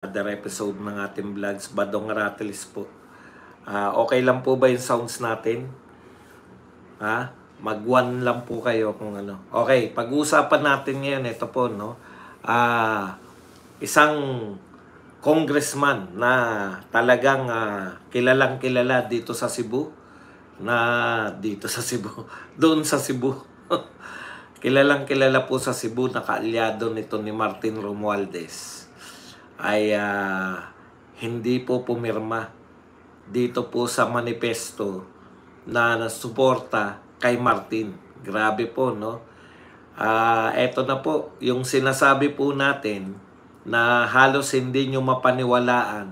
Another episode ng ating vlogs, Badong Rattles po. Okay lang po ba yung sounds natin? Mag-one lang po kayo kung ano. Okay, pag-uusapan natin ngayon, ito po, no? Isang congressman na talagang kilalang kilala dito sa Cebu. Doon sa Cebu. Kilalang kilala po sa Cebu na kaalyado nito ni Martin Romualdez. Ay hindi po pumirma dito po sa manifesto na suporta kay Martin. Grabe po, no? Eto na po, yung sinasabi po natin na halos hindi nyo mapaniwalaan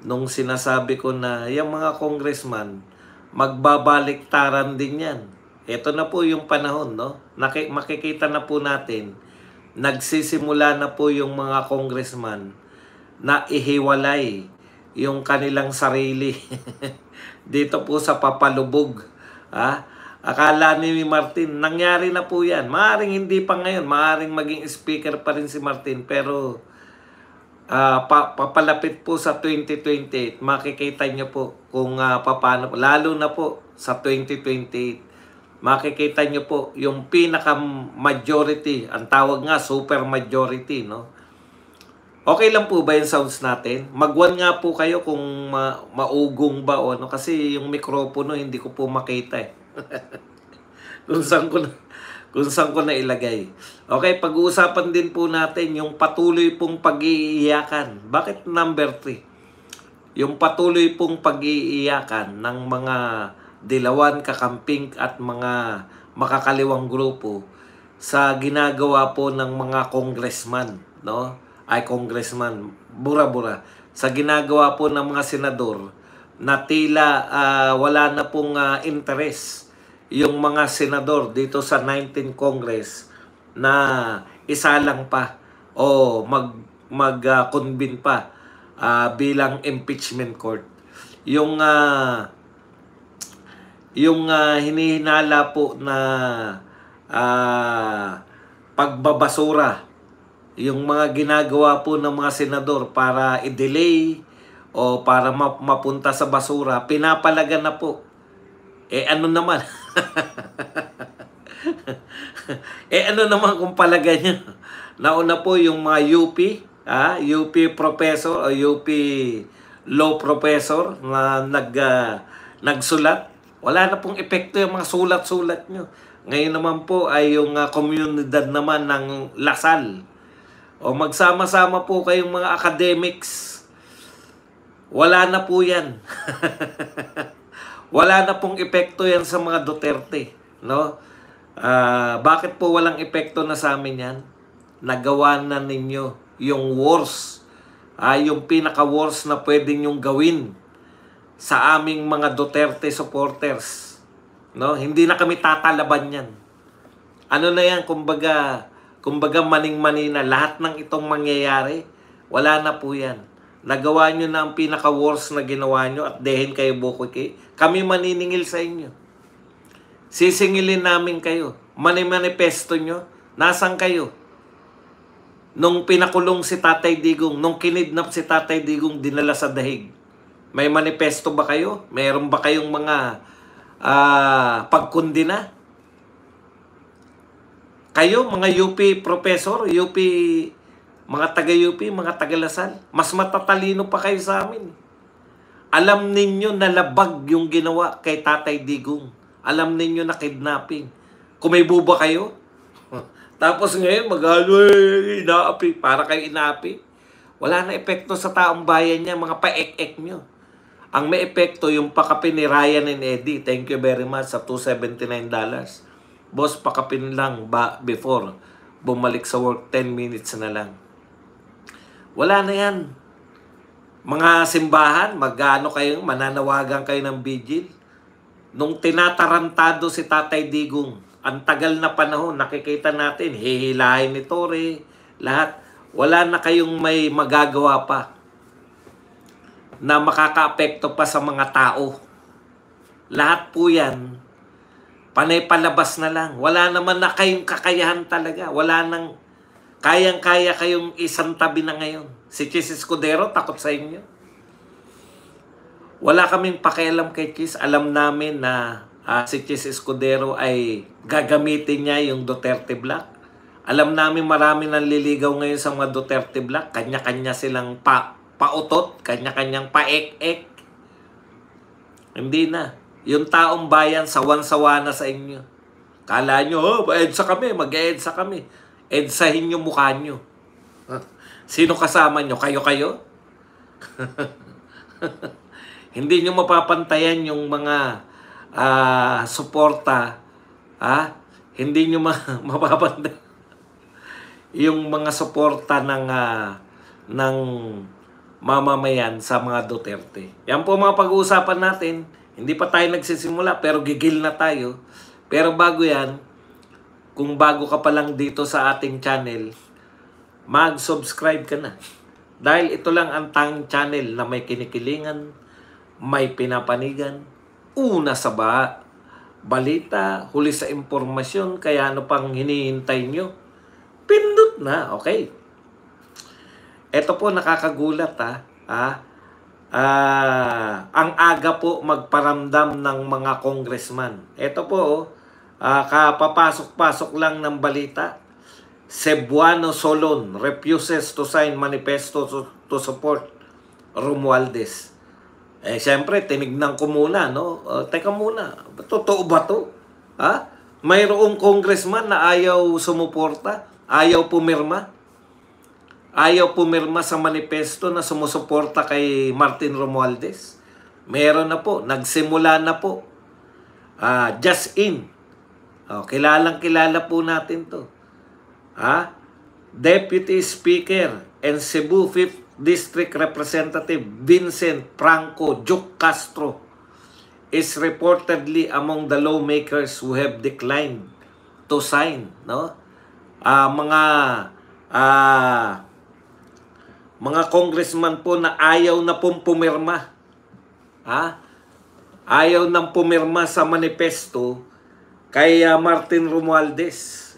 nung sinasabi ko na yung mga congressman, magbabaliktaran din yan. Eto na po yung panahon, no? Makikita na po natin, nagsisimula na po yung mga congressman na ihiwalay yung kanilang sarili dito po sa papalubog. Akala ni Martin, nangyari na po yan. Maaring hindi pa ngayon, maaring maging speaker pa rin si Martin, pero papalapit po sa 2028, makikita nyo po kung paano, lalo na po sa 2028, makikita nyo po yung pinaka-majority, ang tawag nga super majority, no? Okay lang po ba yung sounds natin? Mag-one nga po kayo kung maugong ba o ano. Kasi yung mikropono hindi ko po makita eh. kung saan ko na ilagay. Okay, pag-uusapan din po natin yung patuloy pong pag-iiyakan. Bakit number 3? Yung patuloy pong pag-iiyakan ng mga dilawan, kakamping at mga makakaliwang grupo sa ginagawa po ng mga congressman, no? Congressman, bura-bura, sa ginagawa po ng mga senador na tila wala na pong interes yung mga senador dito sa 19th Congress na isa lang pa o mag-convene pa bilang impeachment court. Yung hinihinala po na pagbabasura, yung mga ginagawa po ng mga senador para i-delay o para mapunta sa basura, pinapalagan na po. Ano naman? Ano naman kung palagan nyo? Nauna po yung mga UP professor o UP law professor na nagsulat. Wala na pong epekto yung mga sulat-sulat nyo. Ngayon naman po ay yung komunidad naman ng Lasal. O magsama-sama po kayong mga academics. Wala na po yan. Wala na pong epekto yan sa mga Duterte, no? Bakit po walang epekto na sa amin yan? Nagawa na ninyo yung worst, yung pinaka-worst na pwede nyong gawin sa aming mga Duterte supporters, no? Hindi na kami tatalaban yan. Ano na yan, kumbaga maning-mani na lahat ng itong mangyayari, wala na po yan. Nagawa nyo na ang pinaka-worst na ginawa nyo at dehin kayo bukoy. Kami maniningil sa inyo. Sisingilin namin kayo. Manifesto nyo, nasan kayo? Nung pinakulong si Tatay Digong, nung kinidnap si Tatay Digong, dinala sa dahig. May manifesto ba kayo? Mayroon ba kayong mga pagkundina? Kayo, mga UP professor, mga taga-UP, mga taga-Lasal, mas matatalino pa kayo sa amin. Alam ninyo na labag yung ginawa kay Tatay Digong. Alam ninyo na kidnapping. Kumibo ba kayo? Tapos ngayon, inaapi. Para kayo inaapi. Wala na epekto sa taong bayan niya, mga paek-ek nyo. Ang may epekto, yung pakapin ni Ryan and Eddie. Thank you very much sa $279. Boss, pakapin lang before bumalik sa work, 10 minutes na lang. Wala na yan. Mga simbahan, mananawagan kayo ng vigil. Nung tinatarantado si Tatay Digong, ang tagal na panahon, nakikita natin, hihilahin ni Torre, lahat. Wala na kayong may magagawa pa na makaka-apekto pa sa mga tao. Lahat po yan, panay palabas na lang. Wala naman na kayong kakayahan talaga. Wala nang Kayang-kaya kayong isang tabi na ngayon. Si Chis Escudero, takot sa inyo. Wala kaming pakialam kay Chis. Alam namin na si Chis Escudero ay gagamitin niya yung Duterte Black. Alam namin marami nang liligaw ngayon sa mga Duterte Black. Kanya-kanya silang pautot, kanya-kanyang paek-ek. Hindi na. Yung taong bayan, sawan-sawa na sa inyo. Kala nyo, EDSA kami, mag-EDSA kami. EDSAhin yung mukha nyo. Sino kasama nyo? Kayo-kayo? Hindi nyo mapapantayan yung mga suporta. Hindi nyo mapapantayan yung mga suporta ng mamamayan sa mga Duterte. Yan po mga pag-uusapan natin. Hindi pa tayo nagsisimula pero gigil na tayo. Pero bago yan, kung bago ka pa lang dito sa ating channel, mag-subscribe ka na. Dahil ito lang ang tanging channel na may kinikilingan, may pinapanigan, una sa balita, huli sa impormasyon, kaya ano pang hinihintay nyo? Pindot na, okay? Ito po nakakagulat ang aga po magparamdam ng mga congressman. Ito po, kapapasok-pasok lang ng balita. Cebuano Solon refuses to sign manifesto to support Romualdez. Siyempre, tinignan ko muna, no? Teka muna, totoo ba to? Mayroong congressman na ayaw sumuporta, ayaw pumirma. Ayaw pumirma sa manifesto na sumusuporta kay Martin Romualdez. Meron na po, nagsimula na po. Just in. Kilalang-kilala po natin to. Deputy Speaker and Cebu 5th District Representative Vincent Franco Juc Castro is reportedly among the lawmakers who have declined to sign, no? Mga congressman po na ayaw na pong pumirma. Ayaw nang pumirma sa manifesto kay Martin Romualdez.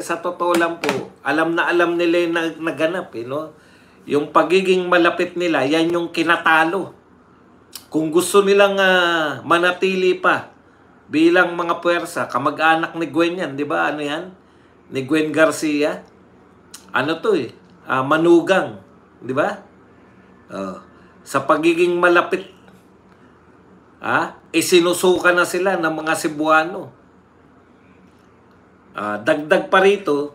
Sa totoo lang po, alam na alam nila yung naganap, no? Yung pagiging malapit nila, yan yung kinatalo. Kung gusto nilang manatili pa bilang mga puwersa, kamag-anak ni Gwen yan, di ba? Ano yan? Ni Gwen Garcia. Ano to manugang. Di ba? Sa pagiging malapit, isinusuka na sila ng mga Cebuano. Dagdag pa rito,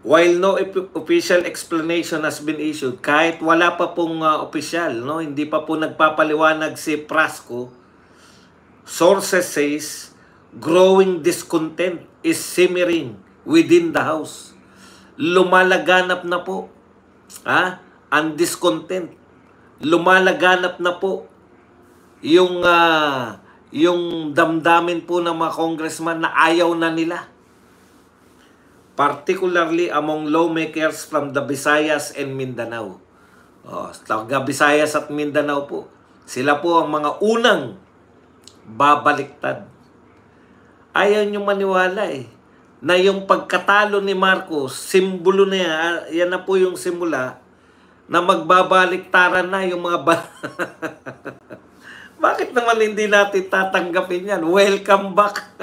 while no official explanation has been issued, kahit wala pa pong opisyal, no, hindi pa po nagpapaliwanag si Prasco, sources says, growing discontent is simmering within the House. Lumalaganap na po ang discontent. Lumalaganap na po yung damdamin po ng mga congressman na ayaw na nila. Particularly among lawmakers from the Visayas and Mindanao. Taga Visayas at Mindanao po. Sila po ang mga unang babaliktad. Ayaw nyo maniwala na yung pagkatalo ni Marcos, simbolo na yan na po yung simula na magbabaliktaran na yung mga Bakit naman hindi natin tatanggapin yan? Welcome back.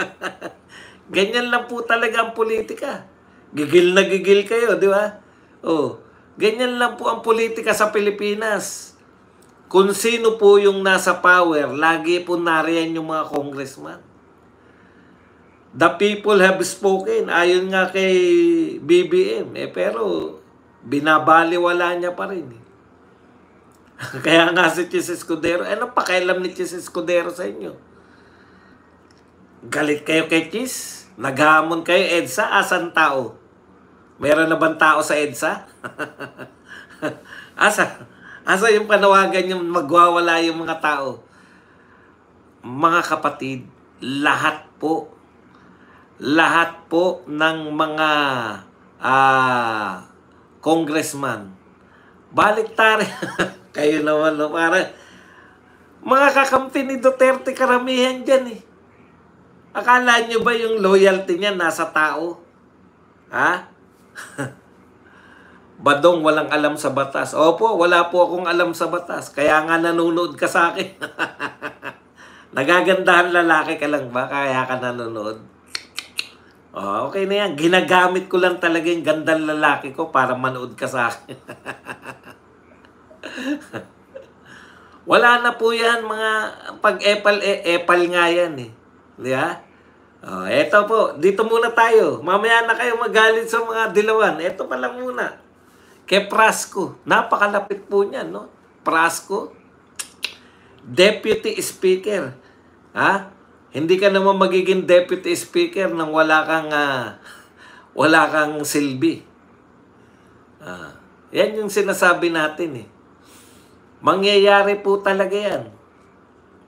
Ganyan lang po talaga ang politika. Gigil na gigil kayo, di ba? Ganyan lang po ang politika sa Pilipinas. Kung sino po yung nasa power, lagi po nariyan yung mga congressman. The people have spoken. Ayon nga kay BBM. Pero binabaliwala niya pa rin. Kaya nga si Chis Escudero, ano pakialam ni Chis Escudero sa inyo? Galit kayo kay Chis? Naghamon kayo, EDSA? Asan tao? Meron na bang tao sa EDSA? Asa yung panawagan yung magwawala yung mga tao? Mga kapatid, lahat po ng mga congressman, baliktarin. Kayo naman, no? Para mga kakampi ni Duterte karamihan dyan Akala nyo ba yung loyalty niya nasa tao? Ha? Badong walang alam sa batas. Opo, wala po akong alam sa batas. Kaya nga nanonood ka sa akin. Nagagandahan lalaki ka lang ba? Kaya ka nanonood? Oh, okay na yan. Ginagamit ko lang talaga yung gandang lalaki ko para manood ka sa akin. Wala na po yan, mga pag-epal, epal nga yan eh. Di ba? Oh, eto po, dito muna tayo. Mamaya na kayo magalit sa mga dilawan. Eto pa lang muna. Kay Prasco. Napakalapit po niyan, no? Prasco, Deputy Speaker. Ha? Hindi ka naman magiging Deputy Speaker nang wala kang silbi. Yan yung sinasabi natin eh. Mangyayari po talaga yan.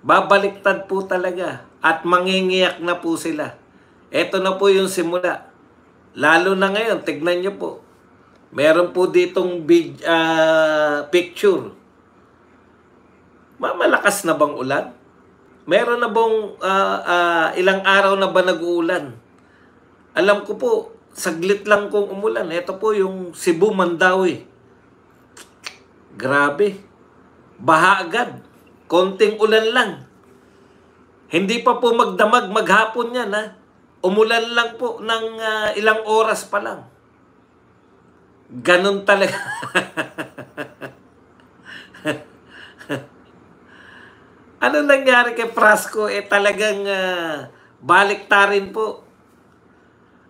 Babaliktad po talaga. At mangingiyak na po sila. Ito na po yung simula. Lalo na ngayon, tignan nyo po. Meron po ditong picture. Malakas na bang ulan? Meron na bang ilang araw na ba nag-uulan? Alam ko po, saglit lang kung umulan. Ito po yung Cebu, Mandawi. Grabe. Baha agad. Konting ulan lang. Hindi pa po magdamag maghapon yan, ha? Umulan lang po ng ilang oras pa lang. Ganon talaga. Ano nangyari kay Prasco? Talagang baliktarin po.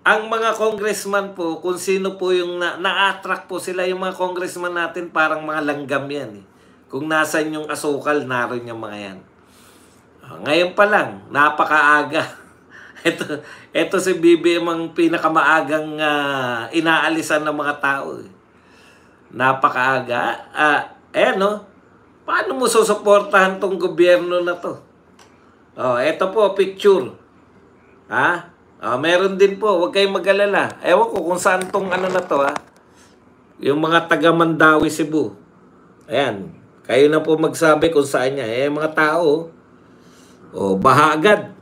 Ang mga congressman po, kung sino po yung na-attract po sila, yung mga congressman natin parang mga langgam yan. Kung nasan yung asukal, naroon yung mga yan. Ngayon pa lang, napakaaga. Ito si BBM ang pinakamaagang inaalisan ng mga tao. Napakaaga. No? Paano mo susuportahan tong gobyerno na to? Ito po, picture. Ha? Meron din po, huwag kayong mag-alala. Ewan ko kung saan tong ano na to, ha? Yung mga taga Mandawi, Cebu. Ayan. Kayo na po magsabi kung saan niya. Mga tao, baha agad.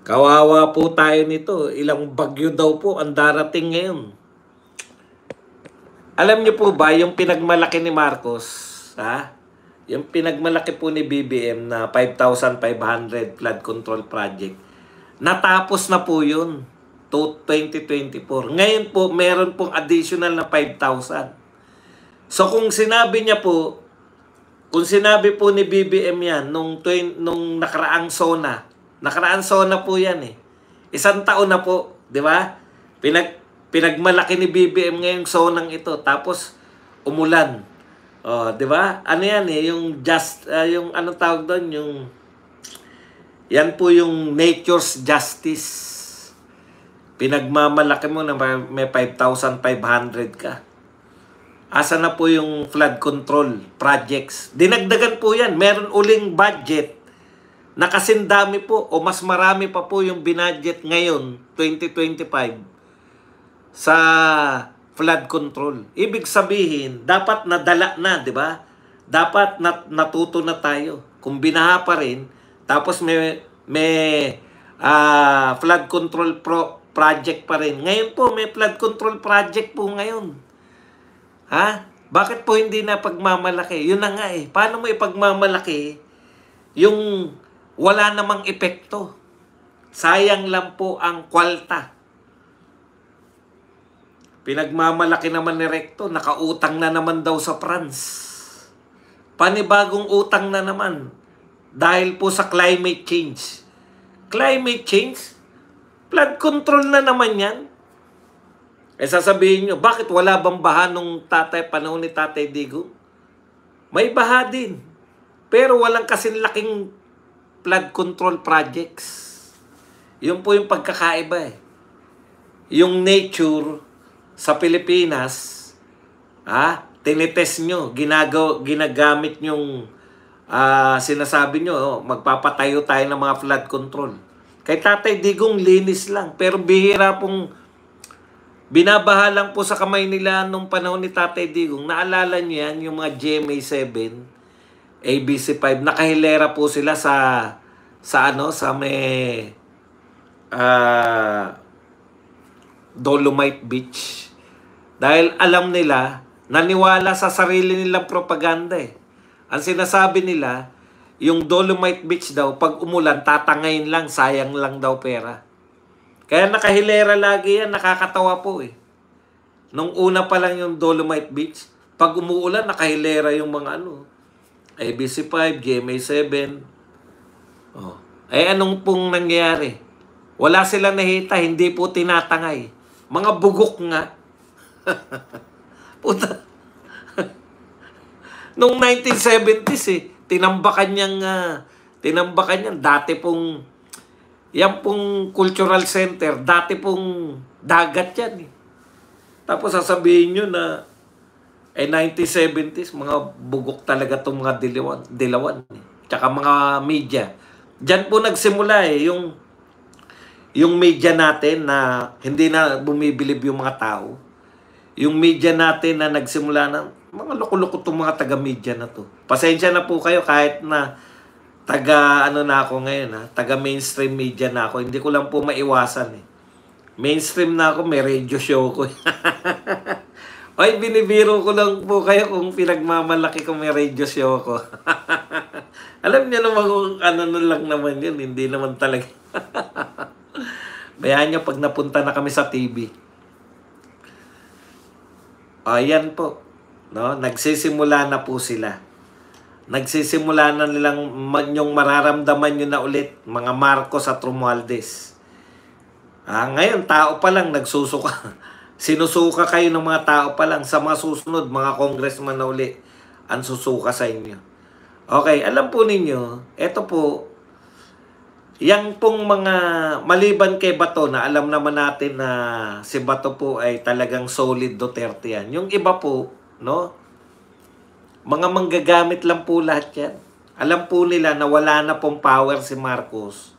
Kawawa po tayo nito. Ilang bagyo daw po ang darating ngayon. Alam niyo po ba yung pinagmalaki ni Marcos, ha? Yung pinagmalaki po ni BBM na 5,500 flood control project. Natapos na po yun. 2024. Ngayon po, meron pong additional na 5,000. So kung sinabi niya po, kung sinabi po ni BBM yan nung nakaraang SONA po yan eh. Isang taon na po, di ba? Pinagmalaki ni BBM ngayong SONA ito, tapos umulan. Di ba? Ano yan eh, yung yung anong tawag doon, yung yan po yung nature's justice. Pinagmamalaki mo na may 5,500 ka. Asa na po yung flood control projects? Dinagdagan po yan. Meron uling budget na kasindami po o mas marami pa po yung binudget ngayon, 2025, sa flood control. Ibig sabihin, dapat nadala na, di ba? Dapat natuto na tayo. Kung binaha pa rin, tapos may flood control project pa rin. Ngayon po, may flood control project po ngayon. Ha? Bakit po hindi na pagmamalaki? Yun na nga eh. Paano mo ipagmamalaki yung wala namang epekto? Sayang lang po ang kwalta. Pinagmamalaki naman ni Recto, nakautang na naman daw sa France. Panibagong utang na naman dahil po sa climate change. Climate change? Flood control na naman yan. Sasabihin nyo, bakit wala bang baha nung panahon ni Tatay Digong? May baha din. Pero walang kasing laking flood control projects. Yun po yung pagkakaiba eh. Yung nature sa Pilipinas, tinitest nyo, ginagamit nyong sinasabi nyo, magpapatayo tayo ng mga flood control. Kay Tatay Digong, linis lang. Pero bihira pong binabaha lang po sa kamay nila nung panahon ni Tatay Digong. Naalala niyo yan, yung mga GMA7, ABC5, nakahilera po sila sa may Dolomite Beach. Dahil alam nila, naniwala sa sarili nilang propaganda eh. Ang sinasabi nila, yung Dolomite Beach daw, pag umulan, tatangayin lang, sayang lang daw pera. Kaya nakahilera lagi yan, nakakatawa po eh. Nung una pa lang yung Dolomite Beach, pag umuulan, nakahilera yung mga ABC5, GMA7. Oh. Anong pong nangyayari? Wala sila nakita, hindi po tinatangay. Mga bugok nga. Puta. Nung 1970s tinambakan niyang dati pong yan pong cultural center, dati pong dagat yan eh. Tapos sasabihin nyo na 1970s, mga bugok talaga itong mga dilawan eh. Tsaka mga media. Diyan po nagsimula eh, yung media natin na hindi na bumibilib yung mga tao. Yung media natin na nagsimula na, mga loko-loko itong mga taga-media na to. Pasensya na po kayo kahit na na ako ngayon taga-mainstream media na ako. Hindi ko lang po maiwasan eh. Mainstream na ako, may radio show ko. Ay, binibiro ko lang po kayo kung pinagmamalaki ko may radio show ko. Alam niyo naman kung lang naman yun, hindi naman talaga. Bayaan niyo pag napunta na kami sa TV. Ayan po. No? Nagsisimula na po sila. Nagsisimula na nilang yung mararamdaman nyo na ulit, mga Marcos at Romualdez. Ngayon, tao pa lang nagsusuka. Sinusuka kayo ng mga tao pa lang. Sa mga susunod, mga congressman na uli ang susuka sa inyo. Okay, alam po ninyo, eto po, yang pong mga maliban kay Bato na alam naman natin na si Bato po ay talagang solid Duterte yan. Yung iba po, no? Mga manggagamit lang po lahat yan. Alam po nila na wala na pong power si Marcos.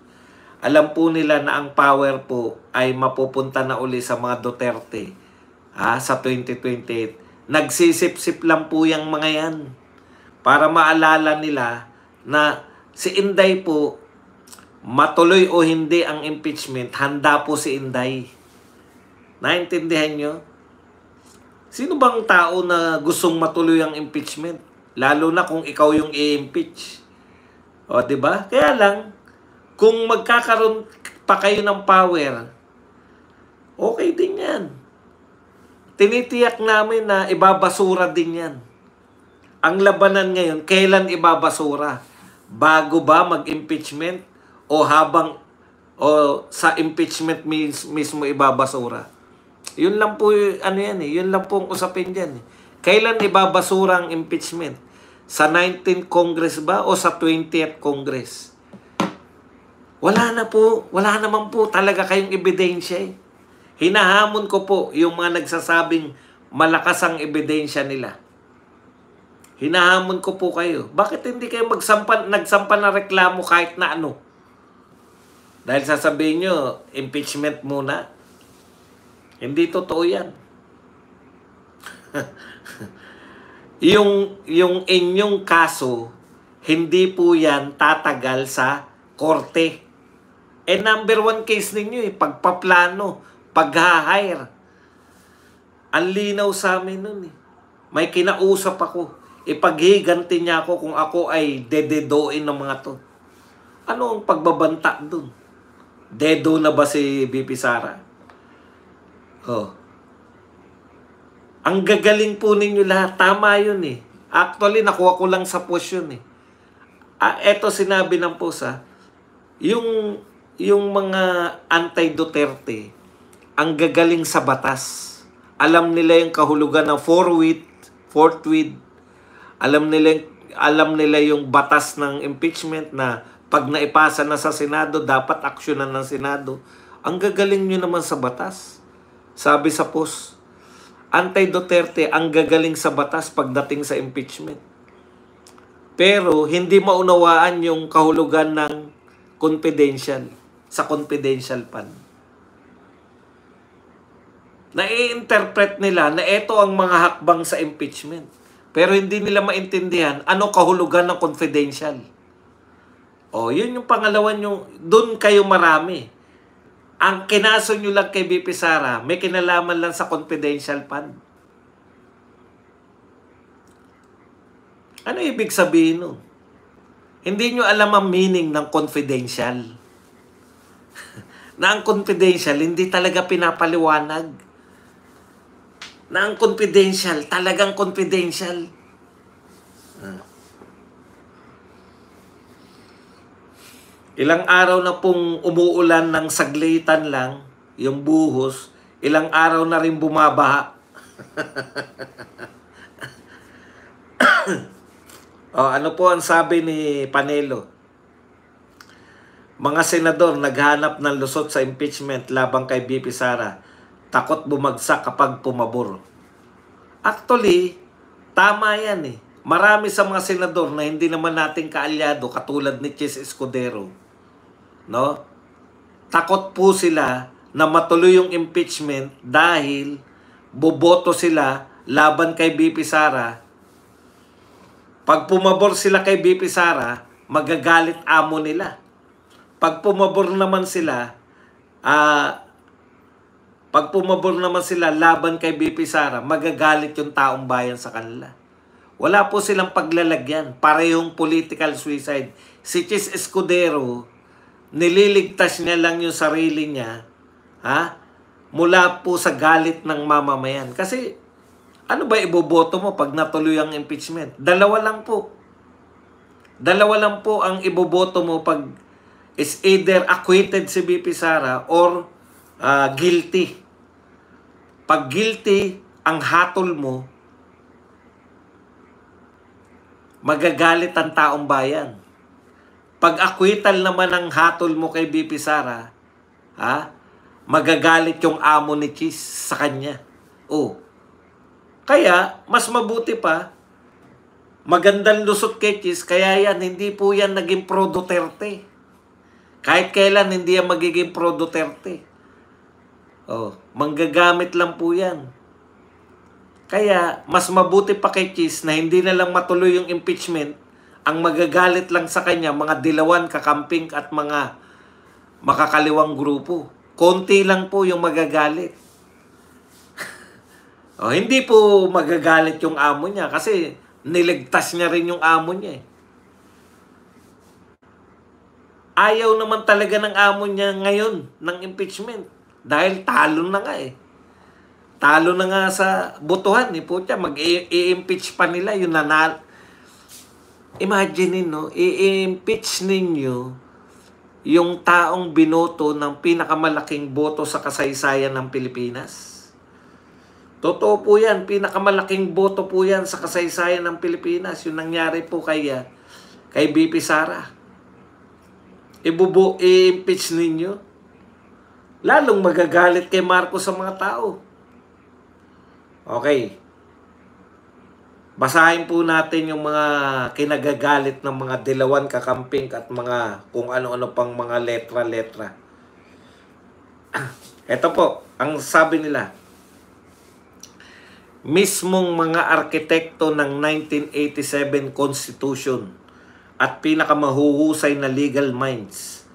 Alam po nila na ang power po ay mapupunta na uli sa mga Duterte sa 2028. Nagsisip-sip lang po yung mga yan para maalala nila na si Inday po, matuloy o hindi ang impeachment, handa po si Inday. Naintindihan nyo? Sino bang tao na gustong matuloy ang impeachment? Lalo na kung ikaw yung i-impeach. O, diba? Kaya lang, kung magkakaroon pa kayo ng power, okay din yan. Tinitiyak namin na ibabasura din yan. Ang labanan ngayon, kailan ibabasura? Bago ba mag-impeachment? O sa impeachment mismo ibabasura? Yun lang po, yun lang po ang usapin dyan. Kailan ibabasura ang impeachment? Sa 19th Congress ba o sa 20th Congress? Wala naman po talaga kayong ebidensya eh. Hinahamon ko po yung mga nagsasabing malakas ang ebidensya nila. Hinahamon ko po kayo. Bakit hindi kayo nagsampa na reklamo kahit na ano? Dahil sasabihin nyo, impeachment muna. Hindi totoo yan. yung inyong kaso, hindi po yan tatagal sa korte. Number 1 case ninyo pagpaplano, pag-hire. Ang linaw sa amin nun May kinausap ako. Ipaghiganti niya ako kung ako ay dededoin ng mga to. Ano ang pagbabanta dun? Dedo na ba si BP Sara? Ang gagaling po ninyo lahat. Tama yun Actually, nakuha ko lang sa post yun Eto sinabi ng post yung mga anti-Duterte, ang gagaling sa batas. Alam nila yung kahulugan ng fourth with. Alam nila yung batas ng impeachment na pag naipasa na sa Senado, dapat aksyonan ng Senado. Ang gagaling nyo naman sa batas. Sabi sa post, anti-Duterte, ang gagaling sa batas pagdating sa impeachment. Pero hindi maunawaan yung kahulugan ng sa confidential fund. Nai-interpret nila na ito ang mga hakbang sa impeachment. Pero hindi nila maintindihan ano kahulugan ng confidential. Yun yung pangalawa nyo. Doon kayo marami. Ang kinaso nyo lang kay BP Sara, may kinalaman lang sa confidential fund. Ano ibig sabihin nun? Hindi nyo alam ang meaning ng confidential. Na ang confidential, hindi talaga pinapaliwanag. Na ang confidential, talagang confidential. Ilang araw na pong umuulan ng saglitan lang, yung buhos, ilang araw na rin bumabaha. Ano po ang sabi ni Panelo? Mga senador naghanap ng lusot sa impeachment labang kay BP Sara. Takot bumagsak kapag pumabor. Actually, tama yan eh. Marami sa mga senador na hindi naman natin kaalyado katulad ni Chis Escudero. No? Takot po sila na matuloy yung impeachment dahil boboto sila laban kay BP Sara. Pag pumabor sila kay BP Sara, magagalit amo nila. Pag pumabor naman sila laban kay BP Sara, magagalit yung taong bayan sa kanila. Wala po silang paglalagyan. Parehong political suicide. Si Chis Escudero, nililigtas niya lang yung sarili niya mula po sa galit ng mamamayan. Kasi ano ba iboboto mo pag natuloy ang impeachment? Dalawa lang po ang iboboto mo pag is either acquitted si BP Sara or guilty. Pag guilty ang hatol mo, magagalit ang taong bayan. Pag acquittal naman ang hatol mo kay BP Sara, magagalit yung amo ni Chis sa kanya. Kaya, mas mabuti pa, magandang lusot kay Chis, kaya yan, hindi po yan naging pro Duterte. Kahit kailan, hindi yan magiging pro Duterte. Manggagamit lang po yan. Kaya, mas mabuti pa kay Chis na hindi na lang matuloy yung impeachment, ang magagalit lang sa kanya, mga dilawan, kakamping at mga makakaliwang grupo. Konti lang po yung magagalit. Hindi po magagalit yung amo niya kasi niligtas niya rin yung amo niya. Ayaw naman talaga ng amo niya ngayon ng impeachment dahil talo na nga eh. Talo na nga sa botohan eh. Putya, mag-i-impeach pa nila yung nanalo. Imagine no, i-impeach ninyo yung taong binoto ng pinakamalaking boto sa kasaysayan ng Pilipinas. Totoo po yan, pinakamalaking boto po yan sa kasaysayan ng Pilipinas. Yung nangyari po kay BP Sara. I-impeach ninyo. Lalong magagalit kay Marcos sa mga tao. Okay. Basahin po natin yung mga kinagagalit ng mga dilawan, kakamping at mga kung ano-ano pang mga letra-letra. Ito po, ang sabi nila. Mismong mga arkitekto ng 1987 Constitution at pinakamahuhusay na legal minds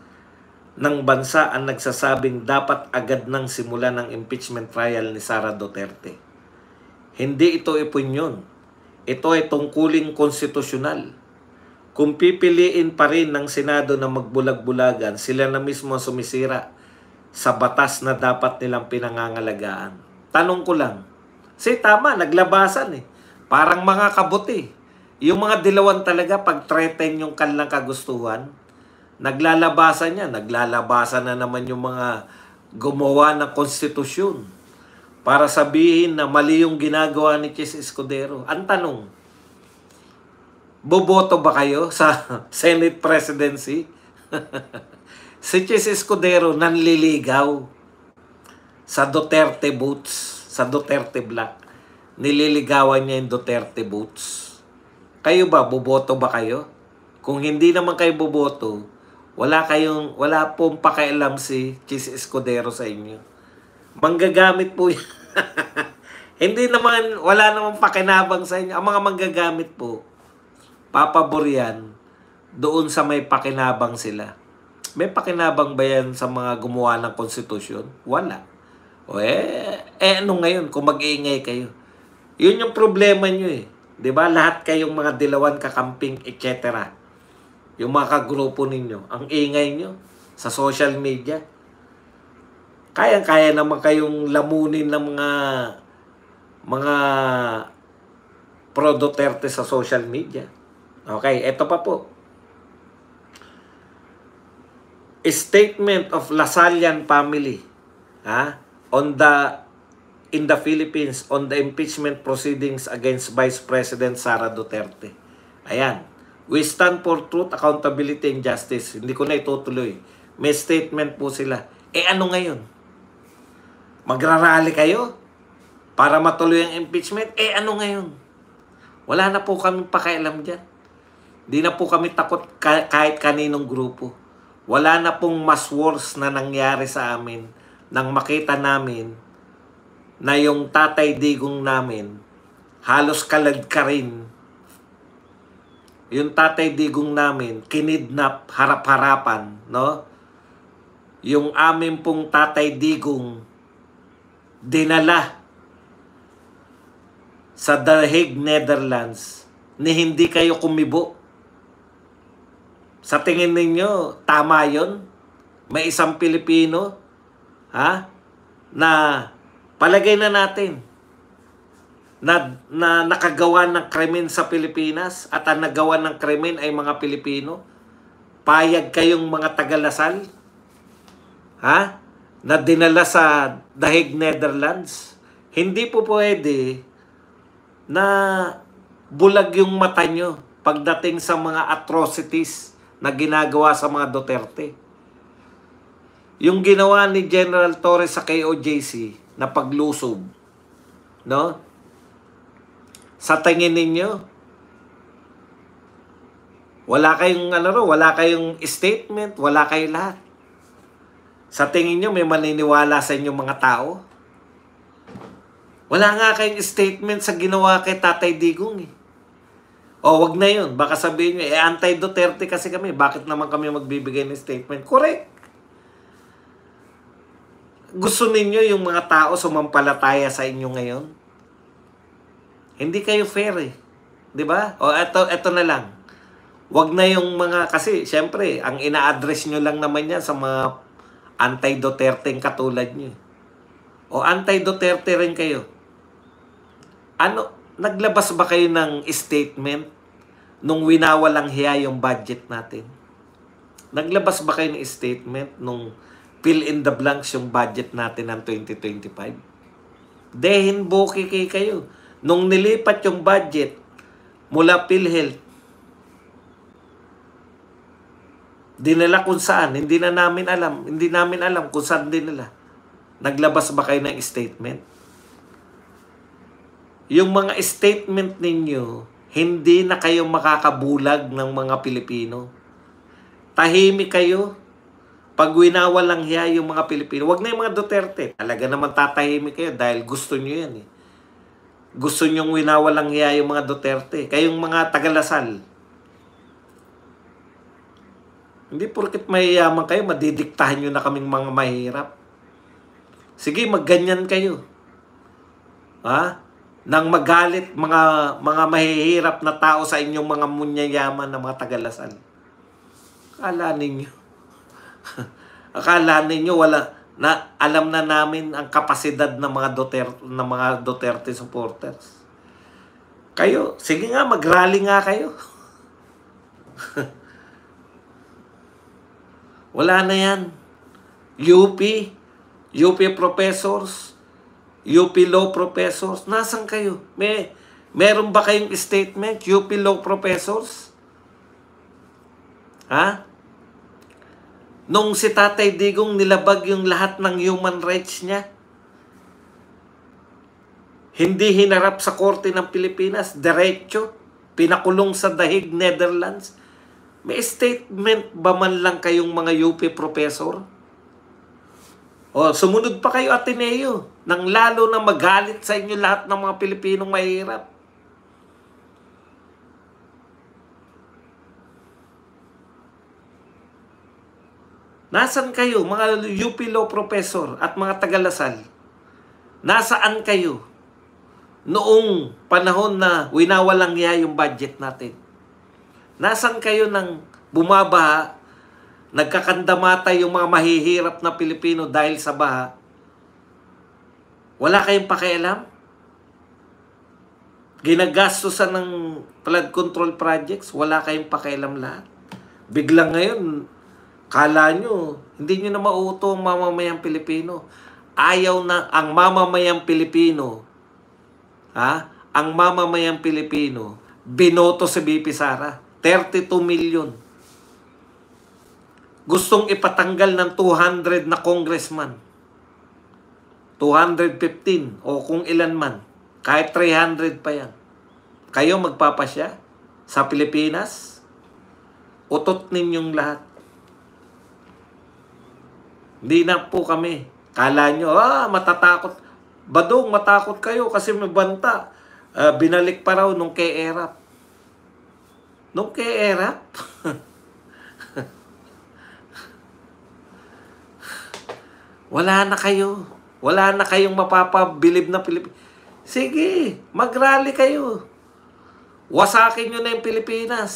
ng bansa ang nagsasabing dapat agad nang simulan ng impeachment trial ni Sara Duterte. Hindi ito opinyon. Ito ay tungkuling konstitusyonal. Kung pipiliin pa rin ng Senado na magbulag-bulagan, sila na mismo sumisira sa batas na dapat nilang pinangangalagaan. Tanong ko lang, tama, naglabasan eh. Parang mga kabuti. Yung mga dilawan talaga, pag threaten yung kanilang kagustuhan, naglalabasan yan. Naglalabasan na naman yung mga gumawa ng konstitusyon para sabihin na mali yung ginagawa ni Chis Escudero. Ang tanong, boboto ba kayo sa Senate presidency? Si Chis Escudero nanliligaw sa Duterte votes, sa Duterte Black. Nililigawan niya yung Duterte votes. Kayo ba, boboto ba kayo? Kung hindi naman kayo boboto, wala pong pakialam si Chis Escudero sa inyo. Manggagamit po yan. Hindi naman, wala namang pakinabang sa inyo. Ang mga manggagamit po, papabor yan doon sa may pakinabang sila. may pakinabang ba yan sa mga gumawa ng konstitusyon? Wala. O ano ngayon kung mag-iingay kayo? Yun yung problema nyo eh. 'Di ba? Lahat kayong mga dilawan, kakamping, etc. Yung mga kagrupo ninyo, ang ingay nyo sa social media. Kaya naman kayong lamunin ng mga pro Duterte sa social media. Okay, eto pa po. A statement of Lasallian family in the Philippines on the impeachment proceedings against Vice President Sara Duterte. Ayan. We stand for truth, accountability, and justice. Hindi ko na itutuloy. May statement po sila. Ano ngayon? Magrarally kayo para matuloy ang impeachment? Ano ngayon? Wala na po kami pakialam dyan. Di na po kami takot kahit kaninong grupo. Wala na pong mas worse na nangyari sa amin nang makita namin na yung Tatay Digong namin halos kalad ka rin. Yung Tatay Digong namin kinidnap harap-harapan, no? Yung amin pong Tatay Digong dinala sa The Hague, Netherlands ni hindi kayo kumibo. Sa tingin ninyo, tama yun? May isang Pilipino, na palagay na natin na nakagawa ng krimen sa Pilipinas at ang nagawa ng krimen ay mga Pilipino. Payag kayong mga taga-Lasal, na dinala sa The Hague, Netherlands. Hindi po pwede na bulag yung mata nyo pagdating sa mga atrocities na ginagawa sa mga Duterte. Yung ginawa ni General Torres sa KOJC na paglusob, no? Sa tingin ninyo, wala kayong statement, wala kayong lahat. Sa tingin nyo, may maniniwala sa inyong mga tao? Wala nga kayong statement sa ginawa kay Tatay Digong eh. Wag na yun. Baka sabihin nyo, anti-Duterte kasi kami. Bakit naman kami magbibigay ng statement? Correct. Gusto ninyo yung mga tao sumampalataya sa inyo ngayon? Hindi kayo fair eh. Diba? Eto na lang. Wag na yung mga, kasi syempre, ang ina-address nyo lang naman yan sa mga anti-Duterte katulad nyo. Anti-Duterte rin kayo. Naglabas ba kayo ng statement nung winawalang hiya yung budget natin? Naglabas ba kayo ng statement nung fill in the blanks yung budget natin ng 2025? Dehin boki kayo. Nung nilipat yung budget mula PhilHealth, dinala kung saan, hindi namin alam kung saan dinala. Naglabas ba kayo ng statement? Yung mga statement ninyo, hindi na kayo makakabulag ng mga Pilipino. Tahimik kayo pag winawalang hiya yung mga Pilipino. Wag na yung mga Duterte. Talaga naman tatahimik kayo dahil gusto nyo yan eh. Gusto nyong winawalang hiya yung mga Duterte. Kayong mga taga-Lasal. Hindi porket mayayaman kayo, madidiktahan nyo na kaming mga mahirap. Sige, magganyan kayo. Nang magalit mga mahihirap na tao sa inyong mga munyayaman na mga taga-Lasal. Akala ninyo alam na namin ang kapasidad ng mga Duterte supporters. Kayo, sige nga, mag-rally nga kayo. Wala na yan. UP professors, UP Law professors, nasan kayo? Meron ba kayong statement, UP Law professors? Nung si Tatay Digong nilabag yung lahat ng human rights niya, hindi hinarap sa korte ng Pilipinas, diretso, pinakulong sa The Hague, Netherlands. May statement ba man lang kayong mga UP professor? Sumunod pa kayo Ateneo nang lalo na magalit sa inyo lahat ng mga Pilipinong mahirap. Nasaan kayo, mga UP Law Professor at mga taga-Lasal? Nasaan kayo noong panahon na winawalang niya yung budget natin? Nasaan kayo nang bumabaha, nagkakandamatay yung mga mahihirap na Pilipino dahil sa baha? Wala kayong pakialam? Ginagastosan ng flood control projects, wala kayong pakialam lahat. Biglang ngayon, kala nyo, hindi nyo na mauuto ang mamamayang Pilipino. Ayaw na ang mamamayang Pilipino, ang mamamayang Pilipino, binoto si BP Sara. 32 million. Gustong ipatanggal ng 200 na congressman. 215 o kung ilan man. Kahit 300 pa yan. Kayo magpapasya sa Pilipinas? Utot ninyong lahat. Hindi na po kami. Kala nyo, matatakot. Badong, matakot kayo kasi may banta. Binalik pa raw nung kay Erap. Nung kay Erap? Wala na kayo. Wala na kayong mapapabilib na Pilipinas. Sige, mag-rally kayo. Wasakin nyo na yung Pilipinas.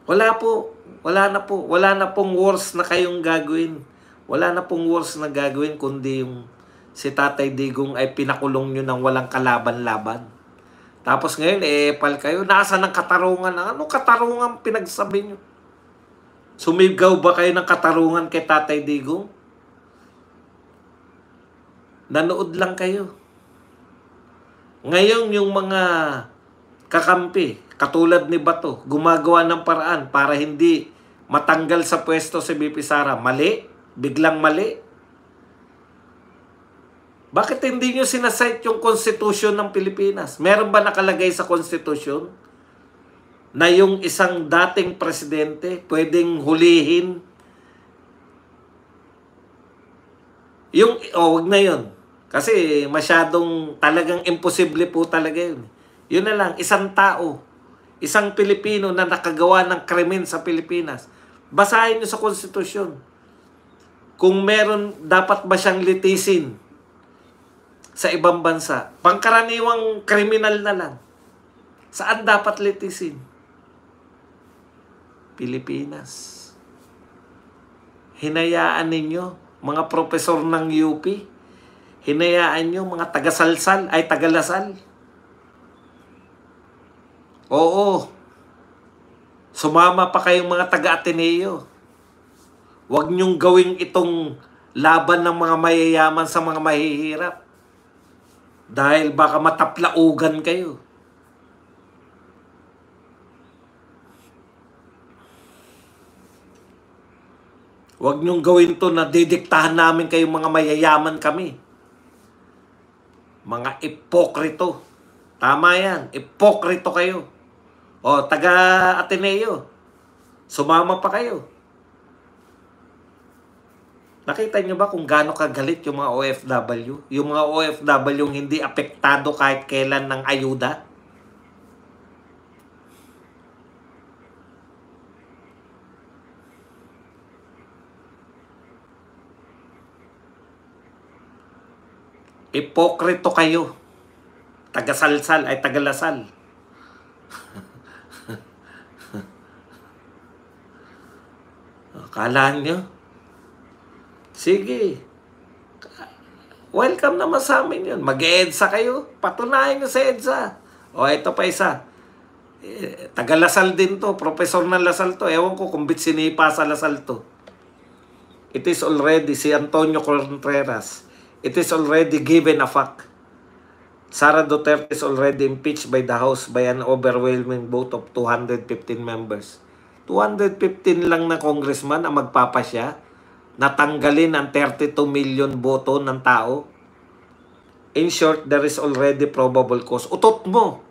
Wala po. Wala na po. Wala na pong wars na kayong gagawin. Wala na pong wars na gagawin kundi yung si Tatay Digong ay pinakulong nyo ng walang kalaban-laban. Tapos ngayon, pal kayo. Nasaan ang katarungan? Anong katarungan pinagsabi nyo? Sumigaw ba kayo ng katarungan kay Tatay Digong? Nanood lang kayo. Ngayon yung mga kakampi, katulad ni Bato, gumagawa ng paraan para hindi matanggal sa pwesto si BP Sara. Mali? Biglang mali? Bakit hindi nyo sinasite yung Constitution ng Pilipinas? Meron ba nakalagay sa Constitution na yung isang dating presidente pwedeng hulihin? Wag na yun. Kasi masyadong talagang imposible po talaga yun. Yun na lang, isang tao, isang Pilipino na nakagawa ng krimen sa Pilipinas. Basahin nyo sa Konstitusyon. Kung meron, dapat ba siyang litisin sa ibang bansa? Pangkaraniwang kriminal na lang. Saan dapat litisin? Pilipinas. Hinayaan ninyo, mga profesor ng UP, hinayaan nyo, mga taga-salsal, ay taga-Lasal. Oo. Sumama pa kayong mga taga-Ateneo. Huwag nyong gawing itong laban ng mga mayayaman sa mga mahihirap. Dahil baka mataplaugan kayo. Huwag nyong gawin to na didiktahan namin kayong mga mayayaman kami. Mga ipokrito. Tama yan. Ipokrito kayo. O, taga-Ateneo. Sumama pa kayo. Nakita nyo ba kung gaano kagalit yung mga OFW? Yung mga OFW yung hindi apektado kahit kailan ng ayuda? Ipokrito kayo. Taga-salsal ay taga-Lasal. Akala nyo? Sige. Welcome naman sa amin yun. Mag-EDSA kayo. Patunayan nyo sa EDSA. O, ito pa isa. Taga-Lasal din to. Professor ng Lasal to. Ewan ko kung bit sinipa sa Lasal to. It is already, si Antonio Contreras, it is already given a fact. Sara Duterte is already impeached by the House by an overwhelming vote of 215 members. 215 lang na congressman ang magpapasya natanggalin ang 32 million boto ng tao. In short, there is already probable cause. Utot mo.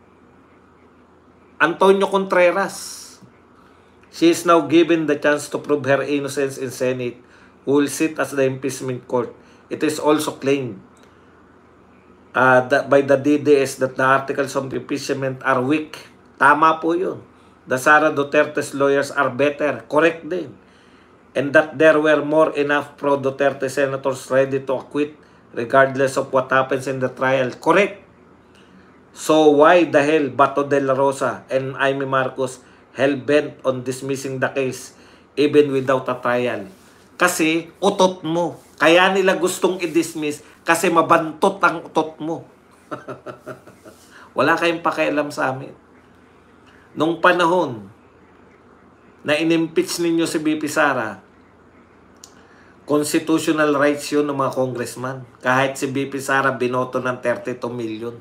Antonio Contreras. She is now given the chance to prove her innocence in Senate, who will sit as the impeachment court. It is also claimed by the DDS that the articles of impeachment are weak. Tama po yun. The Sara Duterte's lawyers are better. Correct din. and that there were more enough pro-Duterte senators ready to acquit regardless of what happens in the trial. Correct. So why the hell Bato de la Rosa and Amy Marcos hell-bent on dismissing the case even without a trial? Kasi utot mo. Kaya nila gustong i-dismiss kasi mabantot ang utot mo. Wala kayong pakialam sa amin. Nung panahon na inimpeach ninyo si BP Sara, constitutional rights yun ng mga congressman. Kahit si BP Sara binoto ng 32 million.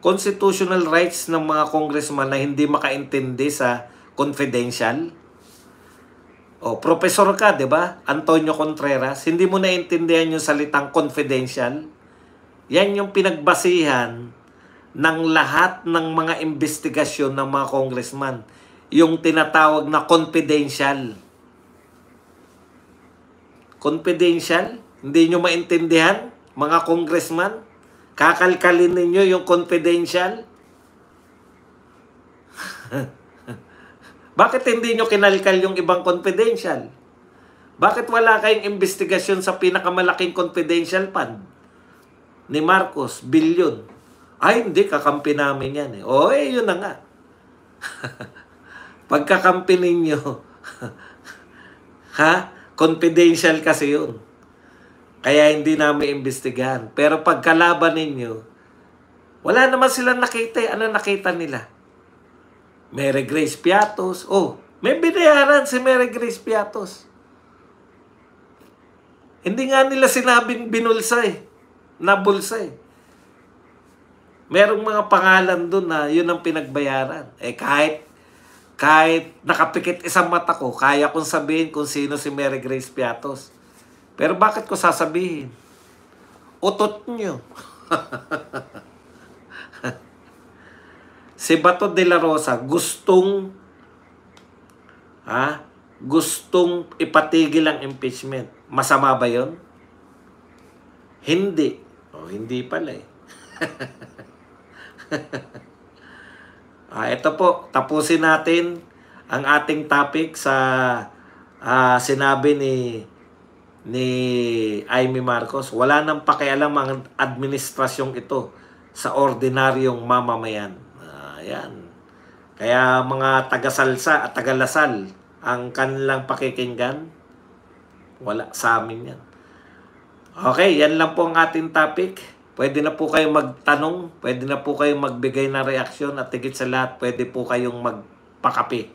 Constitutional rights ng mga congressman na hindi makaintindi sa confidential. O, professor ka, di ba? Antonio Contreras. Hindi mo naintindihan yung salitang confidential. Yan yung pinagbasihan ng lahat ng mga investigasyon ng mga congressman. Yung tinatawag na confidential. Confidential? Hindi nyo maintindihan, mga congressman? Kakalkalin ninyo yung confidential? Bakit hindi nyo kinalkal yung ibang confidential? Bakit wala kayong investigasyon sa pinakamalaking confidential fund ni Marcos, bilyon? Ay, hindi, kakampi namin yan. O, yun na nga. Pagkakampi ninyo, ha? Confidential kasi yun. Kaya hindi namin imbestigahan. Pero pagkalaban ninyo, wala naman silang nakita. Ano nakita nila? Mary Grace Piatos. Oh, may binayaran si Mary Grace Piatos. Hindi nga nila sinabing binulsa eh. Nabulsa eh. Merong mga pangalan doon na yun ang pinagbayaran. Eh kahit nakapikit isang mata ko, kaya kong sabihin kung sino si Mary Grace Piatos. Pero bakit ko sasabihin? Utot nyo. Si Bato de la Rosa gustong ipatigil ang impeachment. Masama ba yun? Hindi. O, hindi pala eh. Ito po, tapusin natin ang ating topic sa sinabi ni Amy Marcos. Wala nang pakialam ang administrasyong ito sa ordinaryong mamamayan. Ayan. Kaya mga taga-salsa at taga-lasal ang kanilang pakikinggan, wala sa amin yan. Okay, yan lang po ang ating topic. Pwede na po kayong magtanong, pwede na po kayong magbigay ng reaksyon at higit sa lahat, pwede po kayong magpakape.